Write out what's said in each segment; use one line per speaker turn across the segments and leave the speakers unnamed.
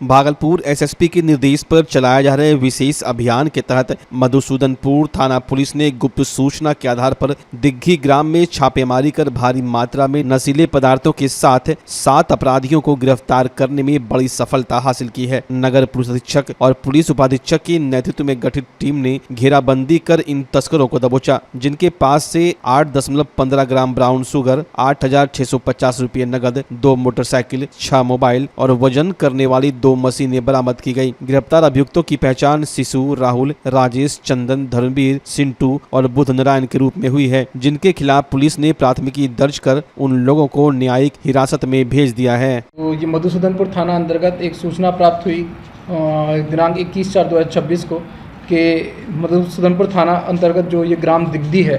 Bhagalpur SSP के निर्देश पर चलाए जा रहे विशेष अभियान के तहत मधुसूदनपुर थाना पुलिस ने गुप्त सूचना के आधार पर दिग्घी ग्राम में छापेमारी कर भारी मात्रा में नशीले पदार्थों के साथ 7 अपराधियों को गिरफ्तार करने में बड़ी सफलता हासिल की है। नगर पुलिस अधीक्षक और पुलिस उपाधीक्षक के नेतृत्व में गठित टीम ने घेराबंदी कर इन तस्करों को दबोचा, जिनके पास से 8.15 ग्राम ब्राउन शुगर, 8,650 रुपये नगद, 2 मोटरसाइकिल, 6 मोबाइल और वजन करने वाली 2 मशीनें बरामद की गई। गिरफ्तार अभियुक्तों की पहचान शिशु, राहुल, राजेश, चंदन, धर्मवीर, सिंटू और बुध नारायण के रूप में हुई है, जिनके खिलाफ पुलिस ने प्राथमिकी दर्ज कर उन लोगों को न्यायिक हिरासत में भेज दिया है।
तो ये मधुसूदनपुर थाना अंतर्गत एक सूचना प्राप्त हुई दिनांक 21/4/2026 को कि मधुसूदनपुर थाना अंतर्गत जो ये ग्राम दिग्धी है,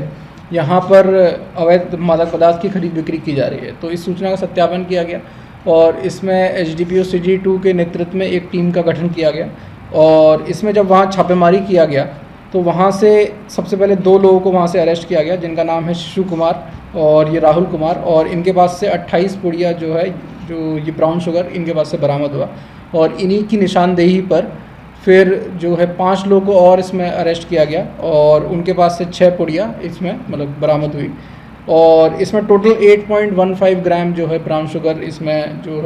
यहाँ पर अवैध मादक पदार्थ की खरीद बिक्री की जा रही है। तो इस सूचना का सत्यापन किया गया और इसमें एसडीपीओ सिटी 2 के नेतृत्व में एक टीम का गठन किया गया। और इसमें जब वहाँ छापेमारी किया गया तो वहाँ से सबसे पहले 2 लोगों को वहाँ से अरेस्ट किया गया, जिनका नाम है शिशु कुमार और ये राहुल कुमार। और इनके पास से 28 पुड़िया जो ये ब्राउन शुगर इनके पास से बरामद हुआ। और इन्हीं की निशानदेही पर फिर जो है 5 लोगों को और इसमें अरेस्ट किया गया और उनके पास से 6 पुड़िया इसमें मतलब बरामद हुई। और इसमें टोटल 8.15 ग्राम जो है ब्राउन शुगर इसमें जो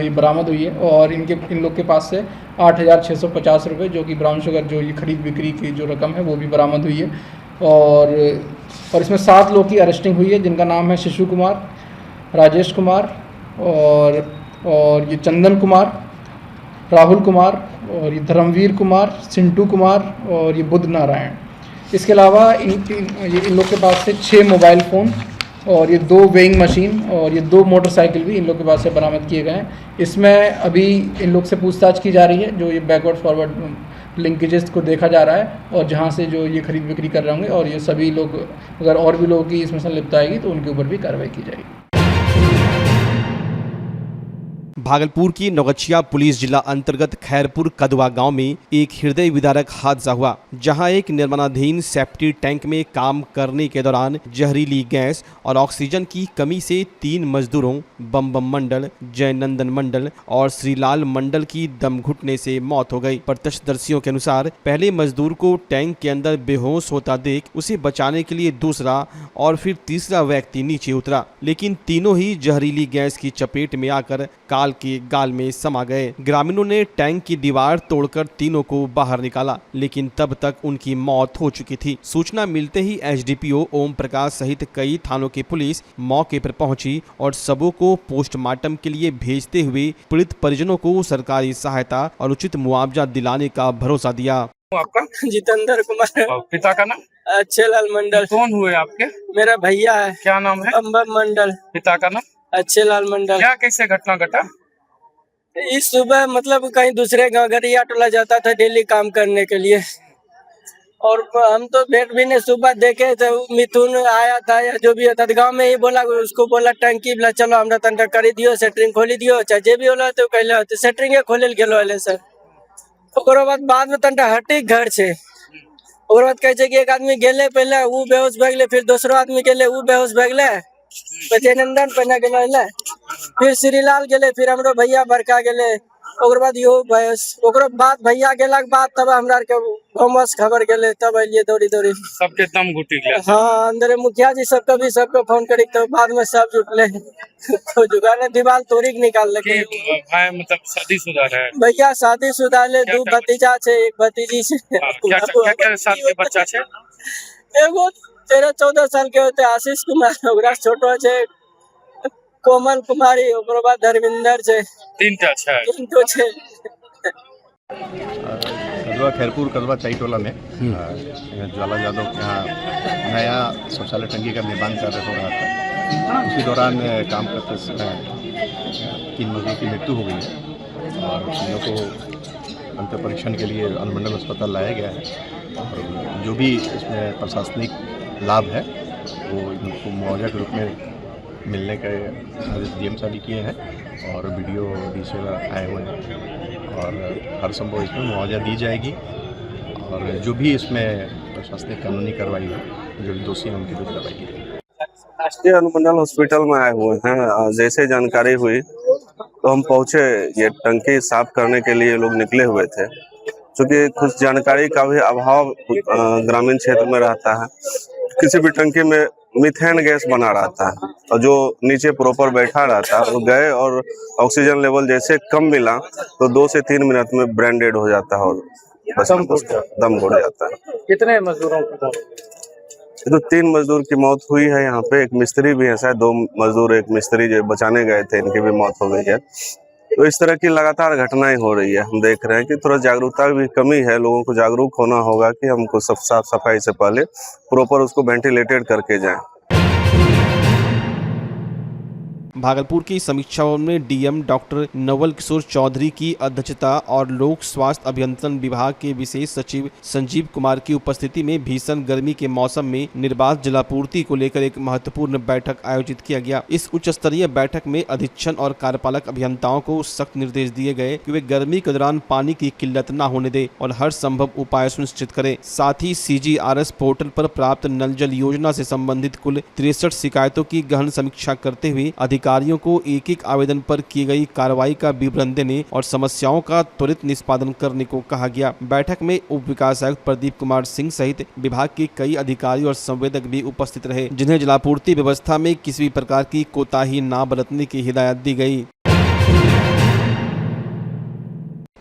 ये बरामद हुई है। और इन लोग के पास से 8,650 रुपये जो कि ब्राउन शुगर जो ये खरीद बिक्री की जो रकम है वो भी बरामद हुई है। और इसमें 7 लोग की अरेस्टिंग हुई है, जिनका नाम है शिशु कुमार, राजेश कुमार और ये चंदन कुमार, राहुल कुमार और ये धर्मवीर कुमार, सिंटू कुमार और ये बुध नारायण। इसके अलावा इन लोग के पास से 6 मोबाइल फ़ोन और ये 2 वेइंग मशीन और ये 2 मोटरसाइकिल भी इन लोग के पास से बरामद किए गए हैं। इसमें अभी इन लोग से पूछताछ की जा रही है, जो ये बैकवर्ड फॉरवर्ड लिंकेजेस को देखा जा रहा है और जहां से जो ये खरीद बिक्री कर रहे होंगे। और ये सभी लोग, अगर और भी लोगों की इसमें संलिप्तता आएगी तो उनके ऊपर भी कार्रवाई की जाएगी।
भागलपुर की नौगछिया पुलिस जिला अंतर्गत खैरपुर कदवा गांव में एक हृदय विदारक हादसा हुआ, जहां एक निर्माणाधीन सेफ्टी टैंक में काम करने के दौरान जहरीली गैस और ऑक्सीजन की कमी से 3 मजदूरों बम मंडल, जयनंदन मंडल और श्रीलाल मंडल की दम घुटने से मौत हो गई। प्रत्यक्षदर्शियों के अनुसार पहले मजदूर को टैंक के अंदर बेहोश होता देख उसे बचाने के लिए दूसरा और फिर तीसरा व्यक्ति नीचे उतरा, लेकिन तीनों ही जहरीली गैस की चपेट में आकर काल के गाल में समा गए। ग्रामीणों ने टैंक की दीवार तोड़कर तीनों को बाहर निकाला, लेकिन तब तक उनकी मौत हो चुकी थी। सूचना मिलते ही एसडीपीओ ओम प्रकाश सहित कई थानों की पुलिस मौके पर पहुंची और सबों को पोस्टमार्टम के लिए भेजते हुए पीड़ित परिजनों को सरकारी सहायता और उचित मुआवजा दिलाने का भरोसा दिया।
आपका
जितेंद्र कुमार।
और पिता का नाम?
अच्छेलाल मंडल।
कौन हुए आपके?
मेरा भैया है।
क्या नाम है?
अंबम मंडल।
पिता का नाम?
अच्छेलाल मंडल।
क्या कैसे घटना घटा?
इस सुबह मतलब कहीं दूसरे गाँव गरिया टोला जाता था डेली काम करने के लिए, और हम तो भेंट भी ने सुबह देखे थे। मिथुन आया था या जो भी था गाँव में ही बोला, उसको बोला टंकी बोला चलो हमरा तनका कर दियो, सेटरिंग खोली दियो, चाहे जे भी होला तो कहले होते सेटरिंग खोले गेलो हले सर। ओकरो बाद में तनका हटी घर से, और बाद कहे कि एक आदमी गेले पहले वो बेहोश भए गेले, फिर दूसरो आदमी गेले वो बेहोश भए गेले, जयनंदन पहना गेले, फिर श्रीलाल गेले, फिर हमरो भैया बड़का गेले, ओकर बाद यो बेहोश। ओकरो बाद भैया गेला के बाद तब हमरा के भमस खबर गेले, तब अलिए दौड़ी
सबके दम घुटी गया।
हाँ, अंदर मुखिया जी सबको फोन करी तो बाद में सब जुटले तो जुगाने दीवार तोड़ी के निकाल ले।
भाई मतलब शादीशुदा है?
भैया शादीशुदा ले, 2 भतीजा छे, एक भतीजी छे।
क्या साल के बच्चा छे?
एगो 13-14 साल के होते आशीष कुमार, ओकरा छोटो छे कोमल कुमारी, ओकरो बाद धर्मेंद्र छे।
3टा छे?
3 छे।
कदवा खैरपुर कदवा चाईटोला में ज्वाला यादव के यहाँ नया शौचालय टंकी का निर्माण कार्य हो रहा था। उसी दौरान काम करते समय 3 मजदूर की मृत्यु हो गई है और तीनों को अंत परीक्षण के लिए अनुमंडल अस्पताल लाया गया है। और जो भी इसमें प्रशासनिक लाभ है वो इनको मुआवजा के रूप में मिलने के आदेश डीएम साहब किए हैं और वीडियो डीसी आए हुए हैं और हर संभव इसमें मुआवजा दी जाएगी। और जो भी इसमें प्रशासनिक कानूनी कार्रवाई हो, जो भी दोषी हैं उनकी भी कार्रवाई की जाएगी।
राष्ट्रीय अनुमंडल हॉस्पिटल में आए हुए हैं। जैसे जानकारी हुई तो हम पहुंचे, ये टंकी साफ करने के लिए लोग निकले हुए थे। क्योंकि कुछ जानकारी का भी अभाव ग्रामीण क्षेत्र में रहता है। किसी भी टंकी में मीथेन गैस बना रहता है और जो नीचे प्रॉपर बैठा रहता है वो गए और ऑक्सीजन लेवल जैसे कम मिला तो 2 से 3 मिनट में ब्रेन डेड हो जाता है और बस दम घुट जाता है।
कितने मजदूरों की मौत?
तो 3 मजदूर की मौत हुई है। यहाँ पे एक मिस्त्री भी है, शायद 2 मजदूर, एक मिस्त्री जो बचाने गए थे, इनकी भी मौत हो गई है। तो इस तरह की लगातार घटनाएं हो रही है। हम देख रहे हैं कि थोड़ा जागरूकता की कमी है। लोगों को जागरूक होना होगा कि हमको साफ सफाई से पहले प्रॉपर उसको वेंटिलेटेड करके जाएं।
भागलपुर की समीक्षा भवन में डीएम डॉक्टर नवल किशोर चौधरी की अध्यक्षता और लोक स्वास्थ्य अभियंत्रण विभाग के विशेष सचिव संजीव कुमार की उपस्थिति में भीषण गर्मी के मौसम में निर्बाध जलापूर्ति को लेकर एक महत्वपूर्ण बैठक आयोजित किया गया। इस उच्च स्तरीय बैठक में अधीक्षण और कार्यपालक अभियंताओं को सख्त निर्देश दिए गए कि वे गर्मी के दौरान पानी की किल्लत न होने दें और हर संभव उपाय सुनिश्चित करें। साथ ही CGRS पोर्टल पर प्राप्त नल जल योजना से संबंधित कुल 63 शिकायतों की गहन समीक्षा करते हुए अधिकारियों को एक एक आवेदन पर की गई कार्रवाई का विवरण देने और समस्याओं का त्वरित निष्पादन करने को कहा गया। बैठक में उप विकास आयुक्त प्रदीप कुमार सिंह सहित विभाग के कई अधिकारी और संवेदक भी उपस्थित रहे, जिन्हें जलापूर्ति व्यवस्था में किसी भी प्रकार की कोताही न बरतने की हिदायत दी गई।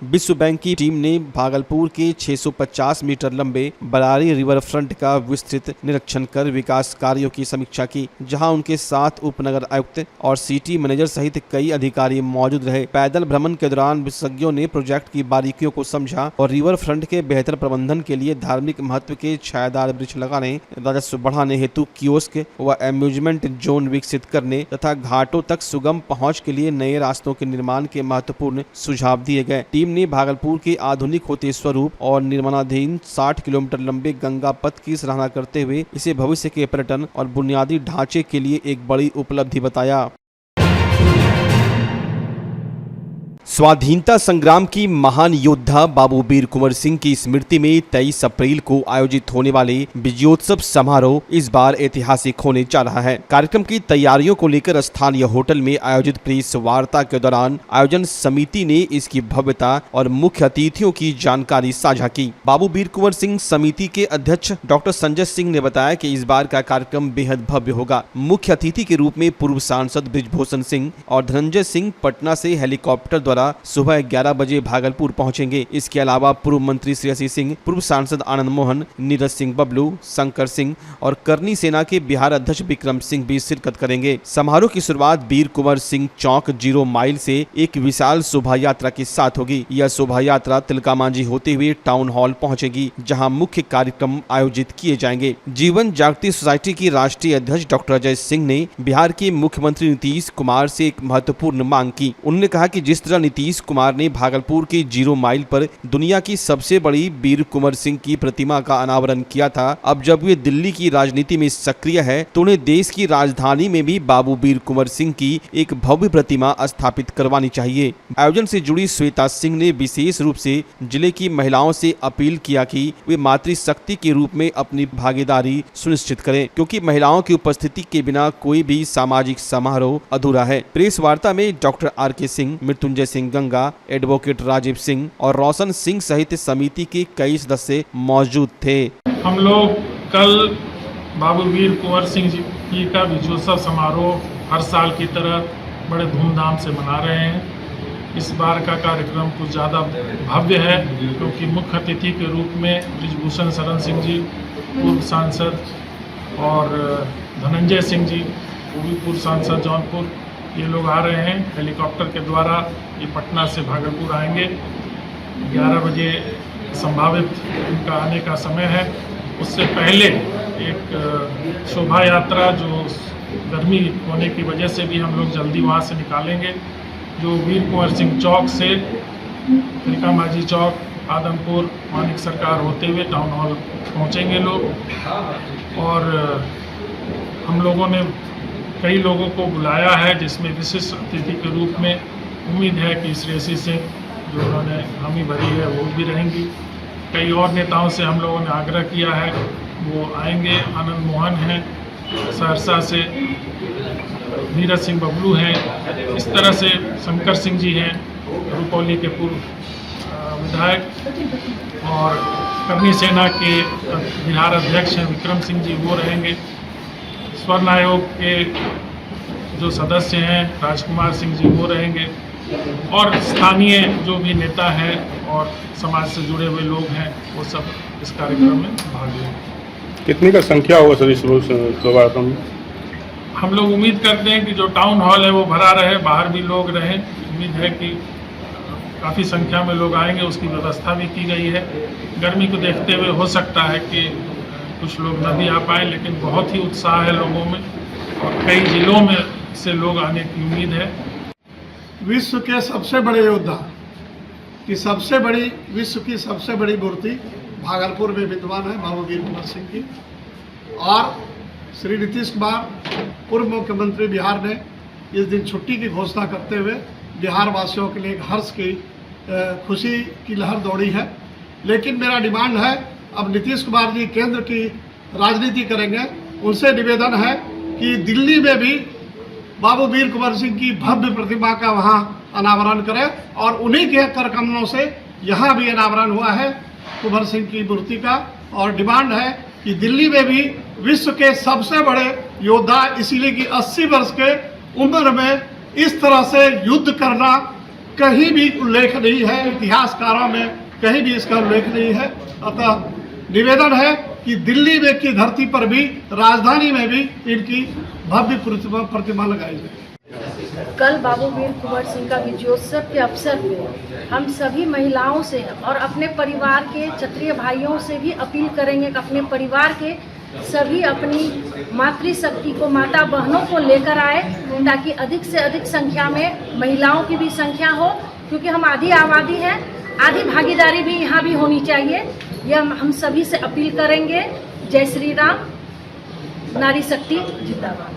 विश्व बैंक की टीम ने भागलपुर के 650 मीटर लंबे बरारी रिवर फ्रंट का विस्तृत निरीक्षण कर विकास कार्यों की समीक्षा की, जहां उनके साथ उपनगर आयुक्त और सिटी मैनेजर सहित कई अधिकारी मौजूद रहे। पैदल भ्रमण के दौरान विशेषज्ञों ने प्रोजेक्ट की बारीकियों को समझा और रिवर फ्रंट के बेहतर प्रबंधन के लिए धार्मिक महत्व के छायादार वृक्ष लगाने, राजस्व बढ़ाने हेतु कियोस्क व एम्यूजमेंट जोन विकसित करने तथा घाटों तक सुगम पहुँच के लिए नए रास्तों के निर्माण के महत्वपूर्ण सुझाव दिए गए। टीम ने भागलपुर के आधुनिक होते स्वरूप और निर्माणाधीन 60 किलोमीटर लंबे गंगा पथ की सराहना करते हुए इसे भविष्य के पर्यटन और बुनियादी ढांचे के लिए एक बड़ी उपलब्धि बताया। स्वाधीनता संग्राम की महान योद्धा बाबू वीर कुंवर सिंह की स्मृति में 23 अप्रैल को आयोजित होने वाले विजयोत्सव समारोह इस बार ऐतिहासिक होने जा रहा है। कार्यक्रम की तैयारियों को लेकर स्थानीय होटल में आयोजित प्रेस वार्ता के दौरान आयोजन समिति ने इसकी भव्यता और मुख्य अतिथियों की जानकारी साझा की। बाबू वीर कुंवर सिंह समिति के अध्यक्ष डॉक्टर संजय सिंह ने बताया कि इस बार का कार्यक्रम बेहद भव्य होगा। मुख्य अतिथि के रूप में पूर्व सांसद बृजभूषण सिंह और धनंजय सिंह पटना से हेलीकॉप्टर द्वारा सुबह 11 बजे भागलपुर पहुंचेंगे। इसके अलावा पूर्व मंत्री श्रेयसी सिंह, पूर्व सांसद आनंद मोहन, नीरज सिंह बबलू, शंकर सिंह और करनी सेना के बिहार अध्यक्ष विक्रम सिंह भी शिरकत करेंगे। समारोह की शुरुआत वीर कुंवर सिंह चौक 0 माइल से एक विशाल शोभा यात्रा के साथ होगी। यह शोभा यात्रा तिलका मांझी होते हुए टाउन हॉल पहुंचेगी, जहां मुख्य कार्यक्रम आयोजित किए जाएंगे। जीवन जागृति सोसाइटी की राष्ट्रीय अध्यक्ष डॉक्टर अजय सिंह ने बिहार के मुख्यमंत्री नीतीश कुमार से एक महत्वपूर्ण मांग की। उन्होंने कहा कि जिस तरह नीतीश कुमार ने भागलपुर के 0 माइल पर दुनिया की सबसे बड़ी वीर कुंवर सिंह की प्रतिमा का अनावरण किया था, अब जब वे दिल्ली की राजनीति में सक्रिय है तो उन्हें देश की राजधानी में भी बाबू वीर कुंवर सिंह की एक भव्य प्रतिमा स्थापित करवानी चाहिए। आयोजन से जुड़ी श्वेता सिंह ने विशेष रूप से जिले की महिलाओं से अपील किया कि वे मातृशक्ति के रूप में अपनी भागीदारी सुनिश्चित करें, क्योंकि महिलाओं की उपस्थिति के बिना कोई भी सामाजिक समारोह अधूरा है। प्रेस वार्ता में doctor RK Singh, Mrityunjay Singh Ganga, advocate Rajiv Singh और रोशन सिंह सहित समिति के कई सदस्य मौजूद थे।
हम लोग कल बाबू वीर कुंवर सिंह जी का विजयोत्सव समारोह हर साल की तरह बड़े धूमधाम से मना रहे हैं। इस बार का कार्यक्रम कुछ ज़्यादा भव्य है, क्योंकि मुख्य अतिथि के रूप में बृजभूषण शरण सिंह जी, पूर्व सांसद, और धनंजय सिंह जी, वो भी पूर्व सांसद जौनपुर, ये लोग आ रहे हैं। हेलीकॉप्टर के द्वारा ये पटना से भागलपुर आएंगे। 11 बजे संभावित इनका आने का समय है। उससे पहले एक शोभा यात्रा जो गर्मी होने की वजह से भी हम लोग जल्दी वहाँ से निकालेंगे, जो वीर कुंवर सिंह चौक से तिलका मांझी चौक, आदमपुर, मानिक सरकार होते हुए टाउन हॉल पहुँचेंगे लोग। और हम लोगों ने कई लोगों को बुलाया है, जिसमें विशिष्ट अतिथि के रूप में उम्मीद है कि श्रेयसी सिंह, जो उन्होंने हामी भरी है, वो भी रहेंगी। कई और नेताओं से हम लोगों ने आग्रह किया है वो आएंगे। आनंद मोहन हैं, सहरसा से नीरज सिंह बबलू हैं, इस तरह से शंकर सिंह जी हैं रुपौली के पूर्व विधायक, और करनी सेना के बिहार अध्यक्ष हैं विक्रम सिंह जी, वो रहेंगे। स्वर्ण आयोग के जो सदस्य हैं राजकुमार सिंह जी, वो रहेंगे, और स्थानीय जो भी नेता हैं और समाज से जुड़े हुए लोग हैं वो सब इस कार्यक्रम में भाग लेंगे।
कितनी का संख्या होगा सर इस कार्यक्रम में?
हम लोग उम्मीद करते हैं कि जो टाउन हॉल है वो भरा रहे, बाहर भी लोग रहें। उम्मीद है कि काफ़ी संख्या में लोग आएंगे, उसकी व्यवस्था भी की गई है। गर्मी को देखते हुए हो सकता है कि कुछ लोग न भी आ पाएँ, लेकिन बहुत ही उत्साह है लोगों में और कई जिलों में से लोग आने की उम्मीद है।
विश्व के सबसे बड़े योद्धा की विश्व की सबसे बड़ी मूर्ति भागलपुर में विद्यमान है बाबू वीर कुंवर सिंह की, और श्री नीतीश कुमार पूर्व मुख्यमंत्री बिहार ने इस दिन छुट्टी की घोषणा करते हुए बिहार वासियों के लिए एक हर्ष की खुशी की लहर दौड़ी है। लेकिन मेरा डिमांड है, अब नीतीश कुमार जी केंद्र की राजनीति करेंगे, उनसे निवेदन है कि दिल्ली में भी बाबू वीर कुंवर सिंह की भव्य प्रतिमा का वहाँ अनावरण करें, और उन्हीं के कर कमलों से यहाँ भी अनावरण हुआ है कुंवर सिंह की मूर्ति का। और डिमांड है कि दिल्ली में भी विश्व के सबसे बड़े योद्धा, इसीलिए कि 80 वर्ष के उम्र में इस तरह से युद्ध करना कहीं भी उल्लेख नहीं है, इतिहासकारों में कहीं भी इसका उल्लेख नहीं है। अतः निवेदन है कि दिल्ली में की धरती पर भी, राजधानी में भी इनकी भव्य प्रतिमा लगाई जाए।
कल बाबू वीर कुंवर सिंह का विजयोत्सव के अवसर पे हम सभी महिलाओं से और अपने परिवार के क्षत्रिय भाइयों से भी अपील करेंगे कि अपने परिवार के सभी अपनी मातृशक्ति को, माता बहनों को लेकर आए, ताकि अधिक से अधिक संख्या में महिलाओं की भी संख्या हो, क्योंकि हम आधी आबादी हैं, आधी भागीदारी भी यहाँ भी होनी चाहिए। यह हम सभी से अपील करेंगे। जय श्री राम, नारी शक्ति जिंदाबाद।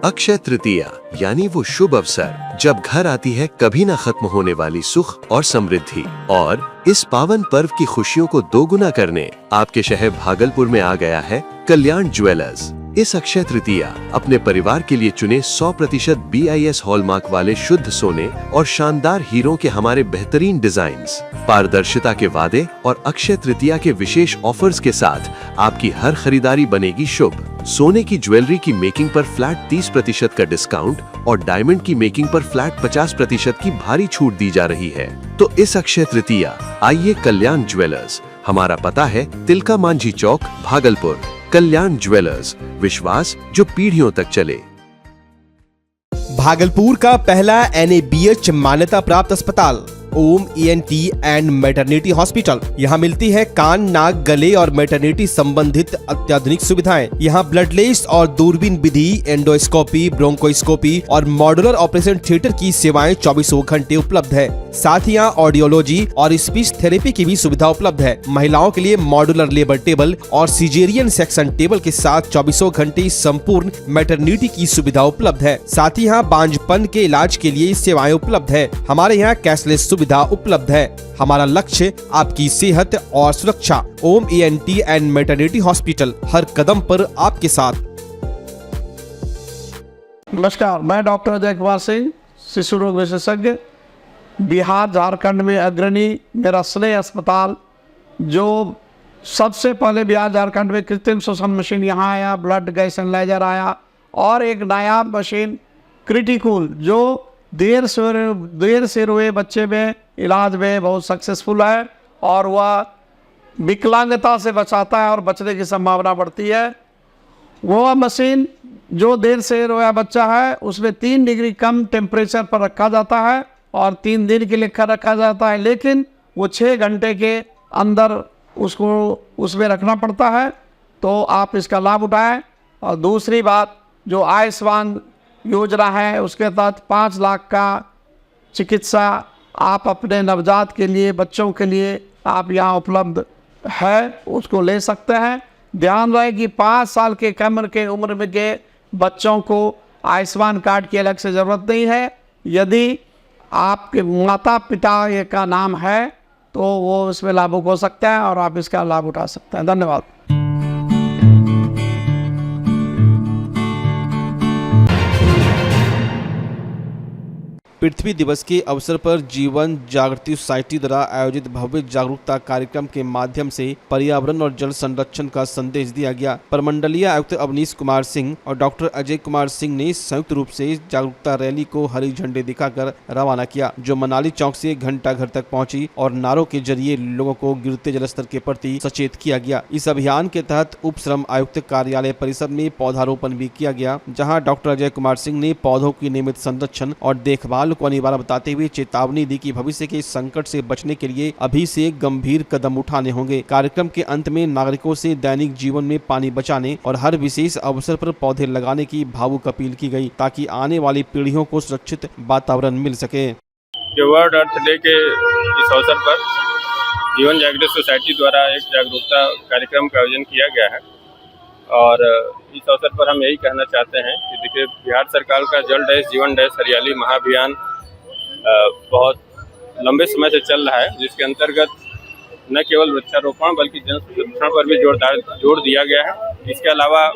अक्षय तृतीया यानी वो शुभ अवसर जब घर आती है कभी न खत्म होने वाली सुख और समृद्धि, और इस पावन पर्व की खुशियों को दोगुना करने आपके शहर भागलपुर में आ गया है कल्याण ज्वेलर्स। इस अक्षय तृतीया अपने परिवार के लिए चुने 100% BIS हॉलमार्क वाले शुद्ध सोने और शानदार हीरों के हमारे बेहतरीन डिजाइन्स, पारदर्शिता के वादे और अक्षय तृतीया के विशेष ऑफर्स के साथ आपकी हर खरीदारी बनेगी शुभ। सोने की ज्वेलरी की मेकिंग पर फ्लैट 30% का डिस्काउंट और डायमंड की मेकिंग पर फ्लैट 50% की भारी छूट दी जा रही है। तो इस अक्षय तृतीया आइए कल्याण ज्वेलर्स। हमारा पता है तिलका मांझी चौक, भागलपुर। कल्याण ज्वेलर्स, विश्वास जो पीढ़ियों तक चले।
भागलपुर का पहला NABH मान्यता प्राप्त अस्पताल ओम ENT एंड मैटरनिटी हॉस्पिटल। यहाँ मिलती है कान, नाक, गले और मैटरनिटी संबंधित अत्याधुनिक सुविधाएं। यहाँ ब्लडलेस और दूरबीन विधि, एंडोस्कोपी, ब्रोंकोस्कोपी और मॉड्यूलर ऑपरेशन थिएटर की सेवाएं 24 घंटे उपलब्ध है। साथ ही यहाँ ऑडियोलॉजी और स्पीच थेरेपी की भी सुविधा उपलब्ध है। महिलाओं के लिए मॉड्यूलर लेबर टेबल और सीजेरियन सेक्शन टेबल के साथ 24 घंटे संपूर्ण मैटरनिटी की सुविधा उपलब्ध है। साथ ही यहाँ बांझपन के इलाज के लिए सेवाएं उपलब्ध है। हमारे यहाँ कैशलेस सुविधा उपलब्ध है। हमारा लक्ष्य आपकी सेहत और सुरक्षा। ओम ENT एंड मैटरनिटी हॉस्पिटल, हर कदम पर आपके साथ।
नमस्कार, मैं डॉक्टर अजय कुमार सिंह, शिशु रोग विशेषज्ञ, बिहार झारखंड में अग्रणी मेरा स्नेह अस्पताल, जो सबसे पहले बिहार झारखंड में कृत्रिम श्वसन मशीन यहाँ आया, ब्लड गैस एनालाइजर आया, और एक नायाब मशीन क्रिटिकल जो देर से हुए बच्चे में इलाज में बहुत सक्सेसफुल है, और वह विकलांगता से बचाता है और बचने की संभावना बढ़ती है। वो मशीन जो देर से रोया बच्चा है उसमें 3 डिग्री कम टेम्परेचर पर रखा जाता है और 3 दिन के लिए रखा जाता है, लेकिन वो 6 घंटे के अंदर उसको उसमें रखना पड़ता है। तो आप इसका लाभ उठाएं। और दूसरी बात, जो आयुष्मान योजना है उसके तहत 5 लाख का चिकित्सा आप अपने नवजात के लिए, बच्चों के लिए आप यहाँ उपलब्ध है, उसको ले सकते हैं। ध्यान रहे कि 5 साल के कम के उम्र में के बच्चों को आयुष्मान कार्ड की अलग से ज़रूरत नहीं है। यदि आपके माता पिता का नाम है तो वो इसमें लाभुक हो सकता है और आप इसका लाभ उठा सकते हैं। धन्यवाद।
पृथ्वी दिवस के अवसर पर जीवन जागृति सोसाइटी द्वारा आयोजित भव्य जागरूकता कार्यक्रम के माध्यम से पर्यावरण और जल संरक्षण का संदेश दिया गया। प्रमंडलीय आयुक्त अवनीश कुमार सिंह और डॉक्टर अजय कुमार सिंह ने संयुक्त रूप से जागरूकता रैली को हरी झंडी दिखाकर रवाना किया, जो मनाली चौक से घंटा घर तक पहुंची और नारों के जरिए लोगों को गिरते जलस्तर के प्रति सचेत किया गया। इस अभियान के तहत उप श्रम आयुक्त कार्यालय परिसर में पौधारोपण भी किया गया, जहाँ डॉक्टर अजय कुमार सिंह ने पौधों की नियमित संरक्षण और देखभाल को अनिवार्य बताते हुए चेतावनी दी कि भविष्य के संकट से बचने के लिए अभी से गंभीर कदम उठाने होंगे। कार्यक्रम के अंत में नागरिकों से दैनिक जीवन में पानी बचाने और हर विशेष अवसर पर पौधे लगाने की भावुक अपील की गई, ताकि आने वाली पीढ़ियों को सुरक्षित वातावरण मिल सके।
वर्ल्ड अर्थ डे के इस अवसर पर जीवन जागृति सोसाइटी द्वारा एक जागरूकता कार्यक्रम का आयोजन किया गया है और इस अवसर पर हम यही कहना चाहते हैं कि देखिए, बिहार सरकार का जल डैश जीवन डैश हरियाली महाअभियान बहुत लंबे समय से चल रहा है, जिसके अंतर्गत न केवल वृक्षारोपण बल्कि जल संरक्षण पर भी जोर दिया गया है। इसके अलावा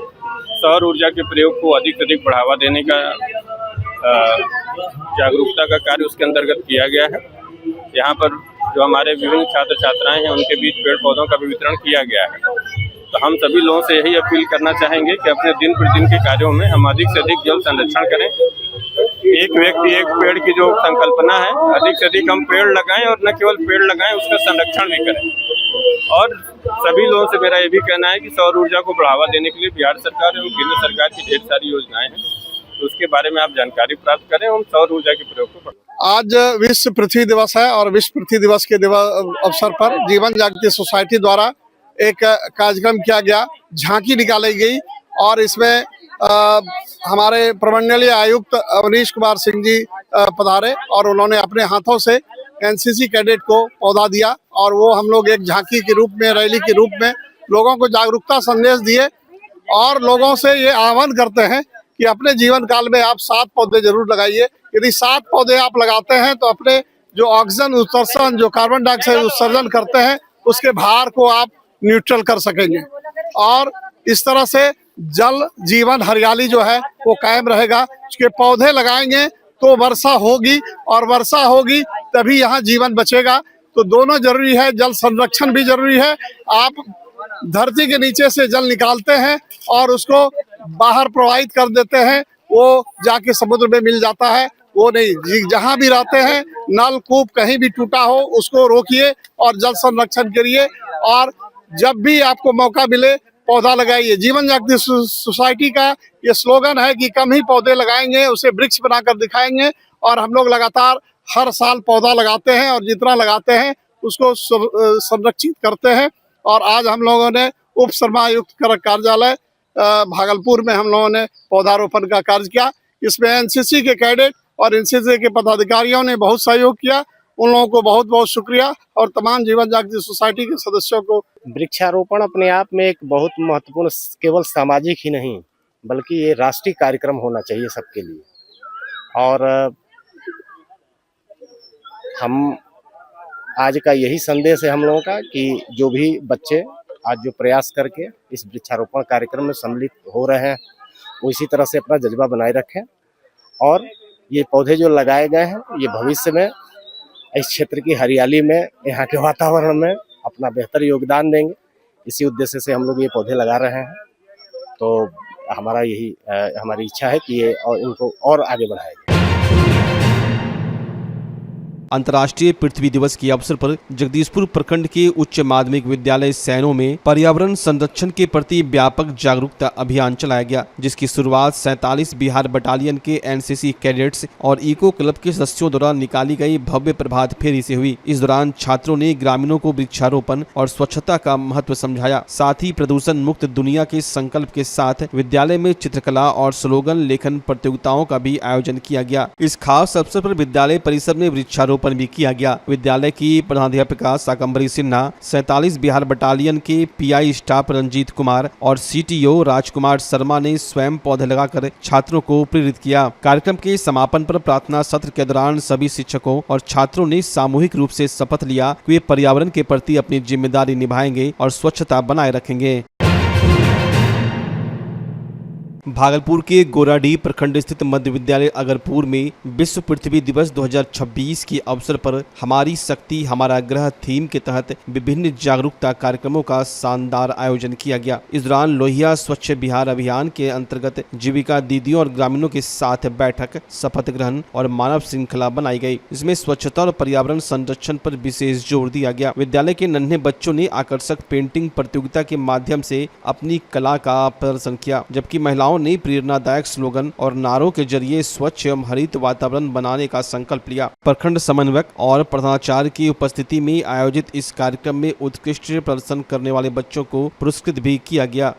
सौर ऊर्जा के प्रयोग को अधिक से अधिक बढ़ावा देने का जागरूकता का कार्य उसके अंतर्गत किया गया है। यहाँ पर जो हमारे विभिन्न छात्र छात्राएं हैं, उनके बीच पेड़ पौधों का भी वितरण किया गया है। तो हम सभी लोगों से यही अपील करना चाहेंगे कि अपने दिन प्रतिदिन के कार्यों में हम अधिक से अधिक जल संरक्षण करें। एक व्यक्ति एक पेड़ की जो संकल्पना है, अधिक से अधिक हम पेड़ लगाएं और न केवल पेड़ लगाएं, उसका संरक्षण भी करें। और सभी लोगों से मेरा ये भी कहना है कि सौर ऊर्जा को बढ़ावा देने के लिए बिहार सरकार एवं केंद्र सरकार की ढेर सारी योजनाएं हैं, तो उसके बारे में आप जानकारी प्राप्त करें। हम सौर ऊर्जा के प्रयोग को बढ़ाएं।
आज विश्व पृथ्वी दिवस है और विश्व पृथ्वी दिवस के अवसर पर जीवन जागृति सोसाइटी द्वारा एक कार्यक्रम किया गया, झांकी निकाली गई और इसमें हमारे प्रमंडलीय आयुक्त अवनीश कुमार सिंह जी पधारे और उन्होंने अपने हाथों से एनसीसी कैडेट को पौधा दिया और वो हम लोग एक झांकी के रूप में, रैली के रूप में लोगों को जागरूकता संदेश दिए और लोगों से ये आह्वान करते हैं कि अपने जीवन काल में आप 7 पौधे जरूर लगाइए। यदि 7 पौधे आप लगाते हैं तो अपने जो ऑक्सीजन उत्सर्जन, जो कार्बन डाइऑक्साइड उत्सर्जन करते हैं, उसके भार को आप न्यूट्रल कर सकेंगे और इस तरह से जल जीवन हरियाली जो है वो कायम रहेगा। उसके पौधे लगाएंगे तो वर्षा होगी और वर्षा होगी तभी यहाँ जीवन बचेगा। तो दोनों जरूरी है, जल संरक्षण भी जरूरी है। आप धरती के नीचे से जल निकालते हैं और उसको बाहर प्रवाहित कर देते हैं, वो जाके समुद्र में मिल जाता है। वो नहीं, जहाँ भी रहते हैं नल कूप कहीं भी टूटा हो उसको रोकिए और जल संरक्षण करिए और जब भी आपको मौका मिले पौधा लगाइए। जीवन जागृति सोसाइटी का ये स्लोगन है कि कम ही पौधे लगाएंगे, उसे वृक्ष बनाकर दिखाएंगे और हम लोग लगातार हर साल पौधा लगाते हैं और जितना लगाते हैं उसको संरक्षित करते हैं। और आज हम लोगों ने उप श्रमायुक्त कार्यालय भागलपुर में हम लोगों ने पौधारोपण का कार्य किया। इसमें एनसीसी के कैडेट और एनसीसी के पदाधिकारियों ने बहुत सहयोग किया। उन लोगों को बहुत बहुत शुक्रिया और तमाम जीवन जागृति सोसाइटी के सदस्यों को।
वृक्षारोपण अपने आप में एक बहुत महत्वपूर्ण, केवल सामाजिक ही नहीं बल्कि ये राष्ट्रीय कार्यक्रम होना चाहिए सबके लिए। और हम आज का यही संदेश है हम लोगों का कि जो भी बच्चे आज जो प्रयास करके इस वृक्षारोपण कार्यक्रम में सम्मिलित हो रहे हैं वो इसी तरह से अपना जज्बा बनाए रखें और ये पौधे जो लगाए गए हैं ये भविष्य में इस क्षेत्र की हरियाली में, यहाँ के वातावरण में अपना बेहतर योगदान देंगे। इसी उद्देश्य से हम लोग ये पौधे लगा रहे हैं। तो हमारी इच्छा है कि ये और इनको और आगे बढ़ाएंगे।
अंतर्राष्ट्रीय पृथ्वी दिवस के अवसर पर जगदीशपुर प्रखंड के उच्च माध्यमिक विद्यालय सैनो में पर्यावरण संरक्षण के प्रति व्यापक जागरूकता अभियान चलाया गया, जिसकी शुरुआत 47 बिहार बटालियन के एनसीसी कैडेट्स और इको क्लब के सदस्यों द्वारा निकाली गई भव्य प्रभात फेरी से हुई। इस दौरान छात्रों ने ग्रामीणों को वृक्षारोपण और स्वच्छता का महत्व समझाया। साथ ही प्रदूषण मुक्त दुनिया के संकल्प के साथ विद्यालय में चित्रकला और स्लोगन लेखन प्रतियोगिताओं का भी आयोजन किया गया। इस खास अवसर पर विद्यालय परिसर में वृक्षारोपण वृक्षारोपण भी किया गया। विद्यालय की प्रधानाध्यापिका शाकंभरी सिन्हा, 47 बिहार बटालियन के पीआई स्टाफ रंजीत कुमार और सीटीओ राजकुमार शर्मा ने स्वयं पौधे लगाकर छात्रों को प्रेरित किया। कार्यक्रम के समापन पर प्रार्थना सत्र के दौरान सभी शिक्षकों और छात्रों ने सामूहिक रूप से शपथ लिया कि वे पर्यावरण के प्रति अपनी जिम्मेदारी निभाएंगे और स्वच्छता बनाए रखेंगे। भागलपुर के गोराडीह प्रखंड स्थित मध्य विद्यालय अगरपुर में विश्व पृथ्वी दिवस 2026 के अवसर पर हमारी शक्ति हमारा ग्रह थीम के तहत विभिन्न जागरूकता कार्यक्रमों का शानदार आयोजन किया गया। इस दौरान लोहिया स्वच्छ बिहार अभियान के अंतर्गत जीविका दीदियों और ग्रामीणों के साथ बैठक, शपथ ग्रहण और मानव श्रृंखला बनाई गई। इसमें स्वच्छता और पर्यावरण संरक्षण पर विशेष जोर दिया गया। विद्यालय के नन्हे बच्चों ने आकर्षक पेंटिंग प्रतियोगिता के माध्यम से अपनी कला का प्रदर्शन किया, जबकि महिलाओं ने प्रेरणादायक स्लोगन और नारों के जरिए स्वच्छ एवं हरित वातावरण बनाने का संकल्प लिया। प्रखंड समन्वयक और प्रधानाचार्य की उपस्थिति में आयोजित इस कार्यक्रम में उत्कृष्ट प्रदर्शन करने वाले बच्चों को पुरस्कृत भी किया गया।